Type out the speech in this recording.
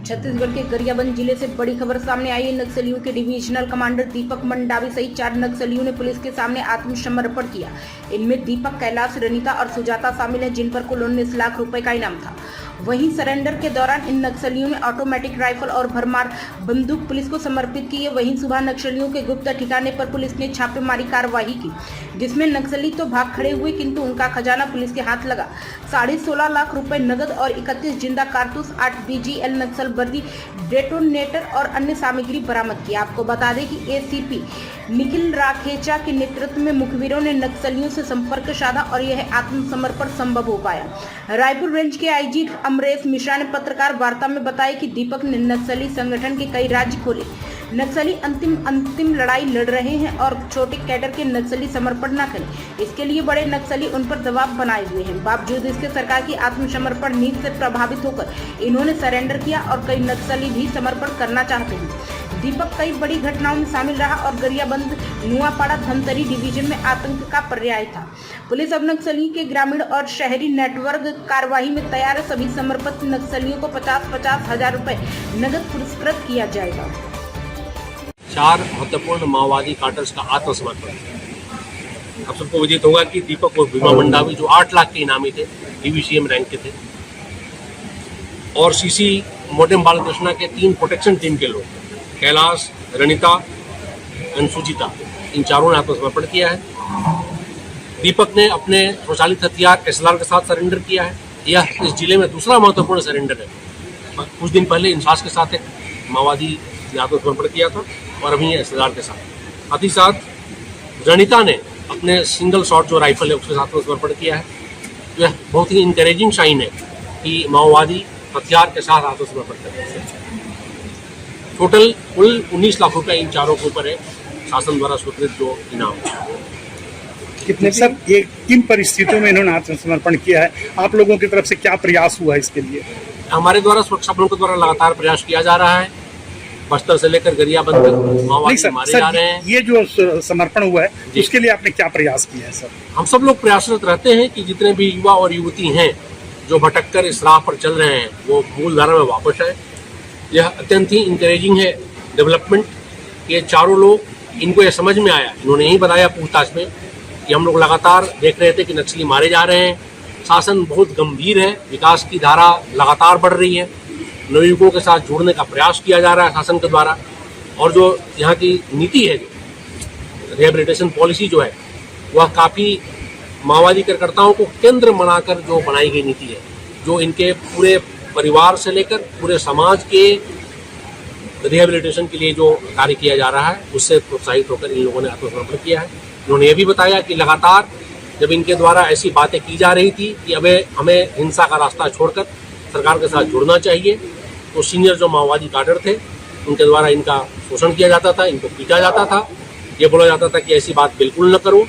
छत्तीसगढ़ के गरियाबंद जिले से बड़ी खबर सामने आई है। नक्सलियों के डिविजनल कमांडर दीपक मंडावी सहित 4 नक्सलियों ने पुलिस के सामने आत्मसमर्पण किया। इनमें दीपक, कैलाश, रनिता और सुजाता शामिल हैं, जिन पर कुल 19 लाख रुपए का इनाम था। वहीं सरेंडर के दौरान इन नक्सलियों ने ऑटोमेटिक राइफल और भरमार बंदूक पुलिस को समर्पित की है। वहीं सुबह नक्सलियों के गुप्त ठिकाने पर पुलिस ने छापेमारी कार्रवाई की, जिसमें नक्सली तो भाग खड़े हुए, किंतु उनका खजाना पुलिस के हाथ लगा। 16.5 लाख रुपए नगद और 31 जिंदा कारतूस, 8 BGL नक्सल वर्दी, डेटोनेटर और अन्य सामग्री बरामद की। आपको बता दें कि ACP निखिल राखेचा के नेतृत्व में मुखबिरों ने नक्सलियों से संपर्क साधा और यह आत्मसमर्पण संभव हो पाया। रायपुर रेंज के IG अमरेश मिश्रा ने पत्रकार वार्ता में बताया कि दीपक ने नक्सली संगठन के कई राज्य खोले। नक्सली अंतिम लड़ाई लड़ रहे हैं और छोटे कैडर के नक्सली समर्पण न करें, इसके लिए बड़े नक्सली उन पर दबाव बनाए हुए हैं। बावजूद इसके सरकार की आत्मसमर्पण नीति से प्रभावित होकर इन्होंने सरेंडर किया और कई नक्सली भी समर्पण करना चाहते हैं। दीपक कई बड़ी घटनाओं में शामिल रहा और गरियाबंद, नुआपाड़ा, धमतरी डिवीजन में आतंक का पर्याय था। पुलिस अब नक्सलियों के ग्रामीण और शहरी नेटवर्क कार्यवाही में तैयार है। सभी समर्पित नक्सलियों को 50-50 हजार रुपए नगद पुरस्कृत किया जाएगा। 4 महत्वपूर्ण माओवादी काटर्स का आत्मसमर्पण। आप सबको विदित होगा कि दीपक और भीमा मंडावी जो 8 लाख के इनामी थे, DVCM रैंक के थे, और CC मोटेम बालकृष्णा के 3 प्रोटेक्शन टीम के लोग, कैलाश, रनिता और सुजीता, इन चारों ने आत्मसमर्पण किया है। दीपक ने अपने स्वचालित हथियार SLR के साथ सरेंडर किया है। यह इस जिले में दूसरा महत्वपूर्ण सरेंडर है। कुछ दिन पहले इंसास के साथ एक माओवादी ने आत्मसमर्पण किया था और अभी SLR के साथ ही साथ रनिता ने अपने सिंगल शॉट जो राइफल है उसके साथ आत्मसमर्पण किया है। यह बहुत ही इंकरेजिंग साइन है कि माओवादी हथियार के साथ आत्मसमर्पण करते हैं। टोटल कुल 19 लाख रुपए इन चारों के ऊपर है शासन द्वारा स्वीकृत जो इनाम है। कितने सर, ये किन परिस्थितियों में इन्होंने आत्मसमर्पण किया है? आप लोगों की तरफ से क्या प्रयास हुआ इसके लिए? हमारे द्वारा सुरक्षा बलों के द्वारा लगातार प्रयास किया जा रहा है। बस्तर से लेकर गरियाबंद तक माओवादी मारे जा रहे हैं। ये जो समर्पण हुआ है उसके लिए आपने क्या प्रयास किया है सर? हम सब लोग प्रयासरत रहते हैं कि जितने भी युवा और युवती हैं जो भटक कर इस राह पर चल रहे हैं वो मूल धारा में वापस आए। यह अत्यंत ही इंकरेजिंग है डेवलपमेंट। ये चारों लोग, इनको यह समझ में आया, इन्होंने यही बताया पूछताछ में कि हम लोग लगातार देख रहे थे कि नक्सली मारे जा रहे हैं। शासन बहुत गंभीर है, विकास की धारा लगातार बढ़ रही है, नवयुवकों के साथ जुड़ने का प्रयास किया जा रहा है शासन के द्वारा। और जो यहाँ की नीति है, रिहेबिलिटेशन पॉलिसी जो है, वह काफ़ी माओवादी कार्यकर्ताओं को केंद्र बनाकर जो बनाई गई नीति है, जो इनके पूरे परिवार से लेकर पूरे समाज के रिहेबिलिटेशन के लिए जो कार्य किया जा रहा है, उससे प्रोत्साहित होकर इन लोगों ने आत्मसमर्पण किया है। उन्होंने ये भी बताया कि लगातार जब इनके द्वारा ऐसी बातें की जा रही थी कि अब हमें हिंसा का रास्ता छोड़कर सरकार के साथ जुड़ना चाहिए, तो सीनियर जो माओवादी काडर थे उनके द्वारा इनका शोषण किया जाता था, इनको पीटा जाता था। ये बोला जाता था कि ऐसी बात बिल्कुल न करो,